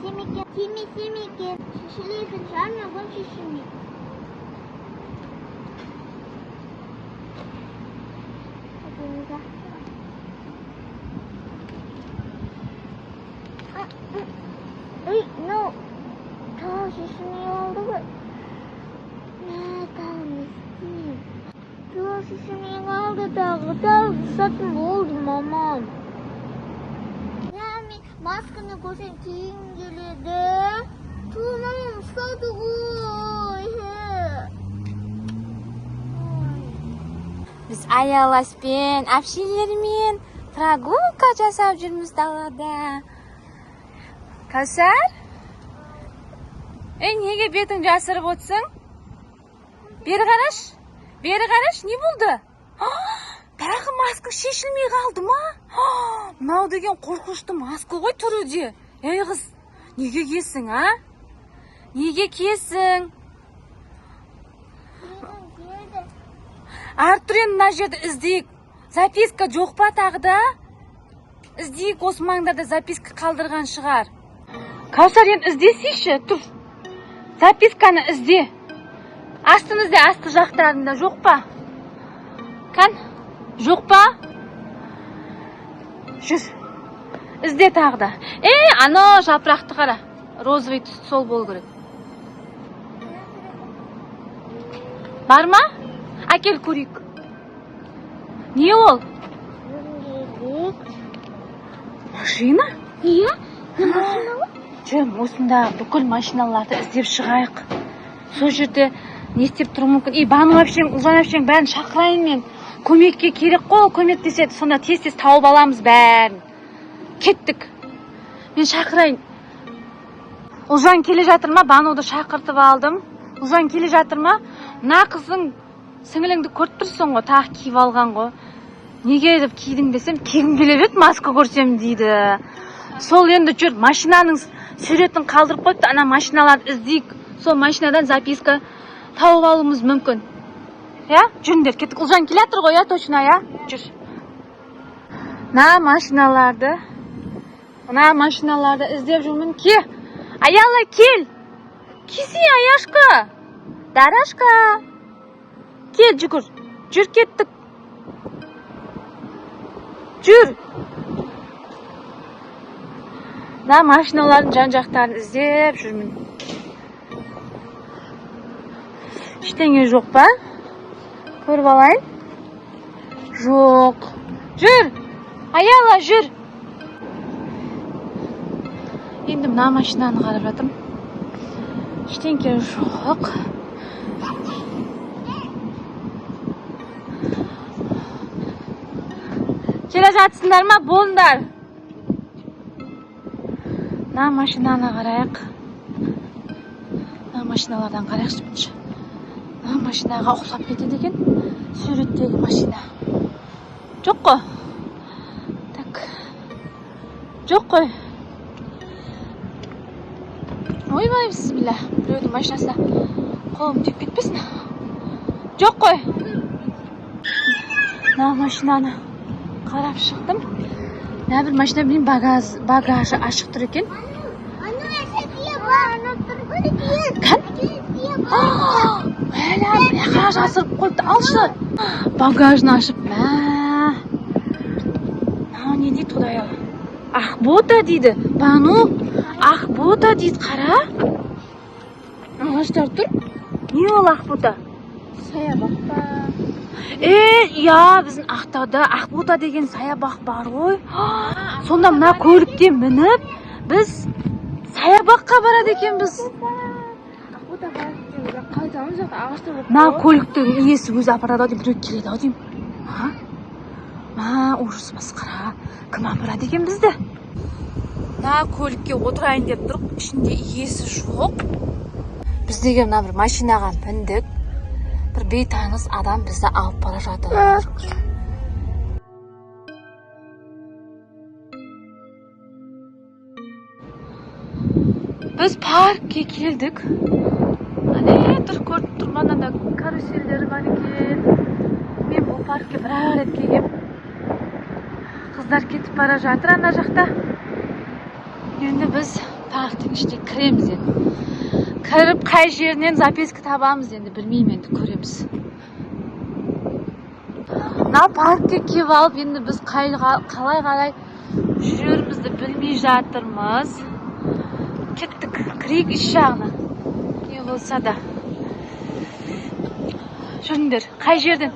Семики. Шишелейка, жарно, вон шишими. Ой, ну, та шишими oldu bu. Ne kalmışsın? Ta şişimi kaldı da satın oldu mamam. Yani maskını koşun кейін gelеді. Туным ұстады ғой. Biz Ayalaspен, әпшелермен прогулка жасап жүрміз далада. Кәусар? Неге бетің жасырып отырсың? Бері қараш, не болды? Тағы маска шешілмей қалды ма? Мынау деген қорқынышты маска ғой тұруде. Ей қыз, неге киесің, а? Неге киесің? Артур енді мына жерді іздейік. Записка жоқ па тағы да? Іздейік, осы маңдарда записка қалдырған шығар. Кәусар енді іздесейші, тұр. Записканы ізде. Астын ізде, асты жақтарында жоқ па? Қан? Жоқ па? Жүр. Ізде тағы да. Ано жапырақты қара. Розовый түсті сол болу керек. Бар ма? Әкел көрейік. Не ол? Машина? Иә? Не машина ғой? Жүр, осында бүкіл машиналарды іздеп шығайық. Сол жерде не істеп тұру мүмкін? Бану әпшең, Ұлжан әпшең бәрін шақырайын мен. Көмекке керек қой, көмектеседі. Сонда тез тауып аламыз бәрін. Кеттік. Мен шақырайын. Ұлжан келе жатыр ма? Бануды шақыртып алдым. Ұлжан келе жатыр ма? Мына қызың сіңіліңді көріп тұрсың ғой, тағы киіп алған ғой. Неге деп кидің десем, кигім келіп еді, маска көрсем дейді. Сол енді жүр, машинаның суретін қалдырып қойыпты, ана машиналарды іздейік. Сол машинадан записка тауып алуымыз мүмкін. Я? Жүріңдер, кеттік. Ұлжан келе жатыр ғой, я точно, я? Жүр. Мына машиналарды іздеп жүрмін. Ке, Аяла кел. Кесей, Аяшка. Дарашка. Кел, жүгір. Жүр, кеттік. Жүр. Мына машиналардың жан-жақтарын іздеп жүрмін. Ештеңе жоқ па? Көріп алайын. Жоқ. Жүр. Аяла, жүр. Енді мына машинаны қарап жатырмын. Ештеңе жоқ. Келе жатсыңдар ма? Болыңдар. Мына машинаны қарайық. Мына машиналардан қарайықшы бірінші. Мына машинаға ұқсап кетеді екен. Суреттегі машина. Жоқ қой. Так. Жоқ қой. Ойбай, бісміллә. Біреудің машинасына қолым тиіп кетпесін. Жоқ қой. Мына машинаны қарап шықтым. Мына бір машина білейін, багажы ашық тұр екен. Кән? Әлі, бляха жасырып қойды, алшы. Багажын ашып, не дейді құдай ала? Ақбота дейді. Бану, Ақбота дейді, қара. Ағаштар тұр. Не ол Ақбота? Саябақ па. Я, біздің Ақтауда Ақбота деген саябақ бар ғой. Сонда мына көлікке мініп, біз саябаққа барады екенбіз. Ақбота бар екен, қайтамыз жоқ, ағаштар бар. Мына көліктің иесі өзі апарады деп біреу келеді деймін. Ужас масқара. Кім апарады екен бізді? Мына көлікке отырайын деп тұрып, ішінде иесі жоқ. Біз деген мына бір машинаға міндік. Бір бейтаныс адам бізді алып бара жатыр. Біз паркке келдік. Тұр, көріп тұрман, анда карусельдері бар екен. Мен бұл паркке бір рет келгем. Қыздар кетіп бара жатыр ана жақта. Енді біз Parktың ішіне кіреміз енді. Кіріп қай жерінен записка табамыз енді білмеймін енді көреміз. Мына паркке келіп алып енді біз қалай қарай жүрерімізді білмей жатырмыз. Кеттік, кірейік іш жағына. Не болса да. Жүріңдер, қай жерден?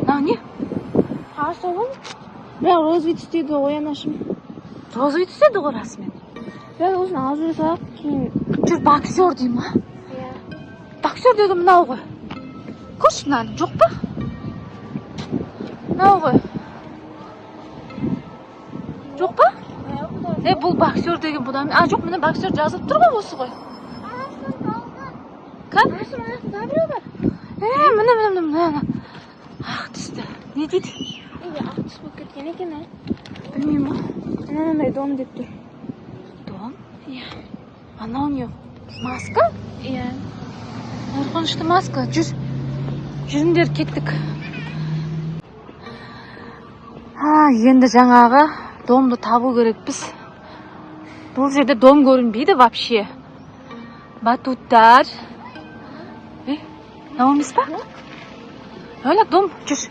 Мынау не? Қарсы ғой. Бірақ розовый түстегі оянашым. Розовый түседі ғой расымен. Бірақ осыны алып жүрсақ, кейін... Жүр, боксер дей ма? Иә. Боксер деген мынау ғой. Көрші мынаны, жоқ па? Мынау ғой. Жоқ па? Бұл боксер деген бұдан... Жоқ, мына боксер жазылып тұр ғой осы ғой. Кән? Міне. Ақ түсті. Не дейді? Ақ түс болып кеткен екен, ә? Білмеймін ма? Анандай дом деп тұр. Дом? Иә. Анау не? Маска? Иә. Қорқынышты маска. Жүріңдер, кеттік. Енді жаңағы домды табу керекпіз. Бұл жерде дом көрінбейді вообще. Батуттар. Мынау емес па? Öyle dom, жүр.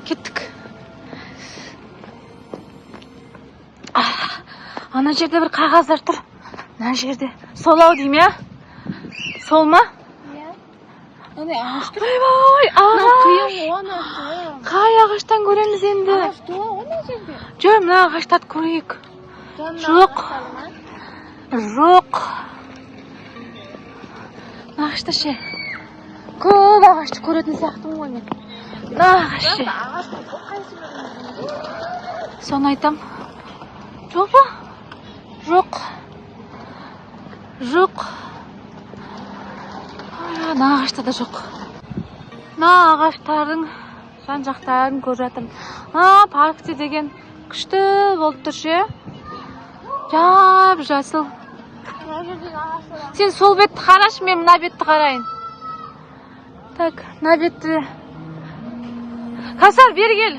Кеттік. Ана жерде бір қағаздар тұр. Мына жерде. Сол-ау деймін, я? Сол ма? Иә. Ондай ағаш тұр. Ой, ағаш. Ағаш. Қай ағаштан көреміз енді? Ағаш тұр, ондай жерде. Жүр, мына ағаштарды көрейік. Жоқ. Ағашта ше. Көп ағашты көретін сияқтымын ғой мен. Ағаш ше. Соны айтам. Жоқ па? Жоқ. Мына ағашта да жоқ. Мына ағаштардың жан-жақтарын көріп жатырмын. Паркте деген күшті болып тұр ше. Жап-жасыл. Сен сол бетті қарашы, мен мына бетті қарайын. Так, мына бетті. Қасар, бері кел.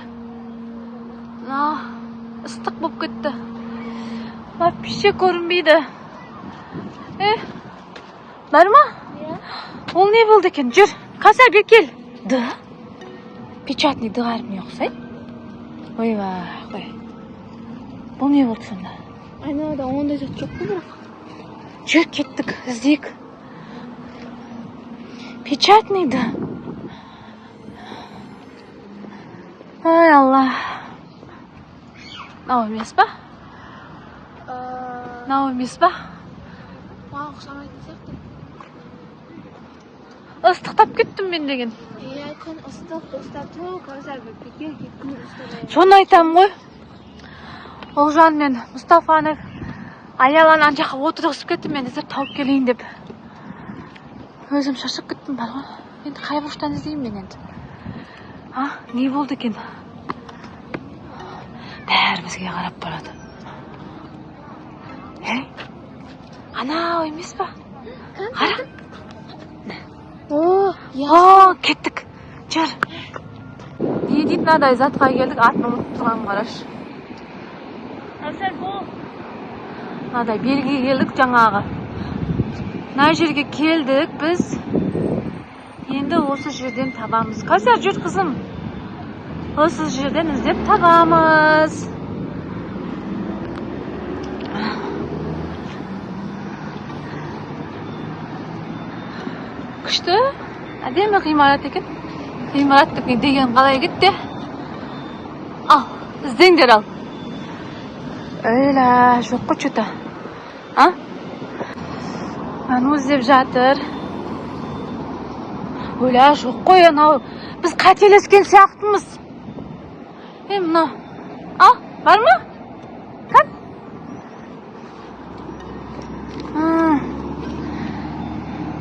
Ыстық болып кетті. Вообще көрінбейді. Бар ма? Ол не болды екен? Жүр, Қасар, бері кел. Д? Печатный д қарым ұқсай? Қой. Бұл не болды сонда? Айналада ондай зат жоқ қой бірақ. Жүр, кеттік, іздейік. Печатный д. Ой, Алла. Мынау емес па? Мынау емес па? Маған ұқсамайтын сияқты. Ыстықтап кеттім мен деген. Иә, күн ыстық, ыстату, қазір бір күн ыстық. Соны айтам ғой. Олжан мен Мұстафаны аялан ан жаққа отырғызып кеттім, мен іздеп тауып келейін деп. Өзім шашып кеттім бар ғой. Енді қай бұрыштан іздеймін мен енді. Не болды екен? Бәрі бізге қарап барады. Анау емес па? Қара. Кеттік. Жүр. Не дейді мынадай затқа келдік, атын ұмытып тұрған қараш. Мынадай белгіге келдік жаңағы. Мына жерге келдік біз. Енді осы жерден табамыз. Қасар, жүр қызым. Осы жерден іздеп табамыз. Күшті. Әдемі ғимарат екен. Ғимарат деген қалай кетті? Ал, іздеңдер ал. Өйлә, жоқ қой что-то. Ану іздеп жатыр. Өйлә, жоқ қой, анау. Біз қателескен сияқтымыз. Мына. Бар ма? Кән?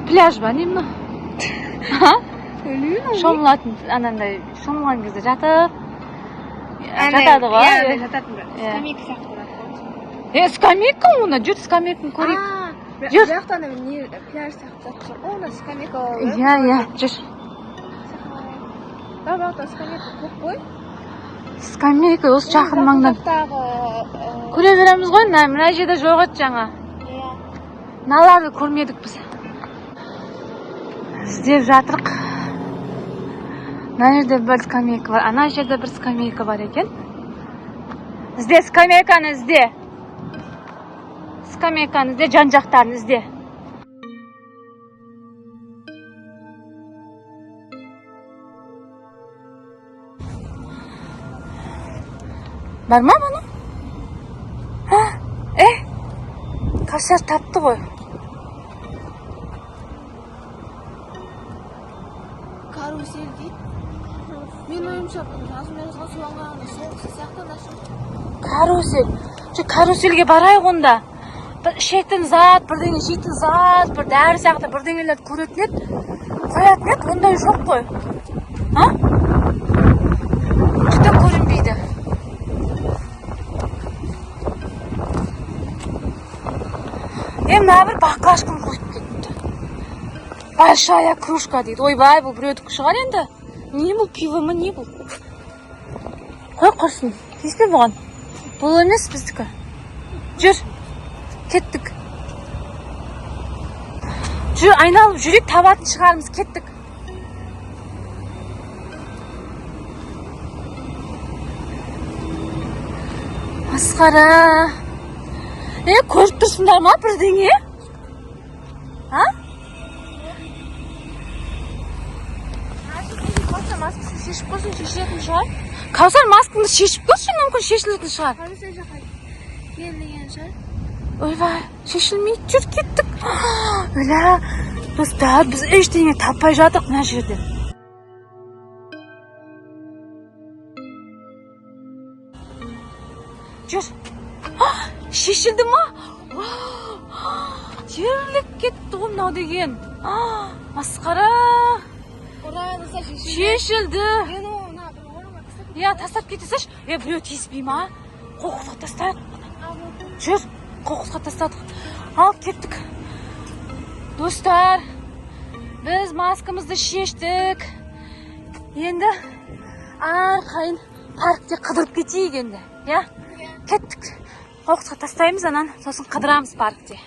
Пляж ба, не мына? Шомылатын, анандай, шомылған кезде жатып. Жатады ғой. Иә, жататын бір. Скамейка сияқты болады. Скамейка оны, жүр скамейканы көрейік. Жүр. Жақтан пляж сияқты жатыр. Оны скамейка olur. Иә, жүр. Бар, скамейка көп қой. Скамейка осы жақын маңнан. Көре береміз ғой, мына жерде жоқ еді жаңа. Наларды көрмедік біз. Іздеп жатырық. Мына жерде бір скамейка бар, ана жерде бір скамейка бар екен. Ізде скамейканы ізде. Скамейканы ізде, жан-жақтарын ізде. Бар ма бұны? Кавсар тапты ғой. Карусель дейді. Мен ойымша жазумен суанғағында соғысы сияқтан Карусель. Карусельге барайық онда. Ішетін зат, бірдеңе жейтін зат, бір дәрі сияқты бірдеңелерді көретін еді. Қоятын еді, ондай жоқ қой. Күтіп көрінбейді. Мына бір баклажканы қойып кетті. Большая кружка дейді. Ойбай, бұл біреудікі шығар енді. Не бұл, пиво ма, не бұл? Қой құрсын. Тиіспе бұған. Бұл емес біздікі. Жүр. Кеттік. Жүр, айналып жүрек табатын шығарымыз. Кеттік. Масқара. Көріп тұрсыңдар ма бірдеңе? Маскасын шешіп қойсын, шешілетін шығар. Каусар, маскаңды шешіп көрші, мүмкін шешілетін шығар. Қарусай жаққа келген шығар. Ойбай, шешілмейді, жүр кеттік. Өля, достар, біз ештеңе таппай жатық мына жерде. Жүр. Шешілді ма? Жерлік кетті ғой мынау деген. Масқара. Шешілді. Тастап кетесіш. Біреу тиіспей ма? Қоқысқа тастайық. Жүр, қоқысқа тастадық. Ал, кеттік. Достар, біз маскамызды шештік. Енді арқайын паркте қыдырып кетейік енді. Кеттік. Қоқысқа тастаймыз, анан сосын қыдырамыз паркте.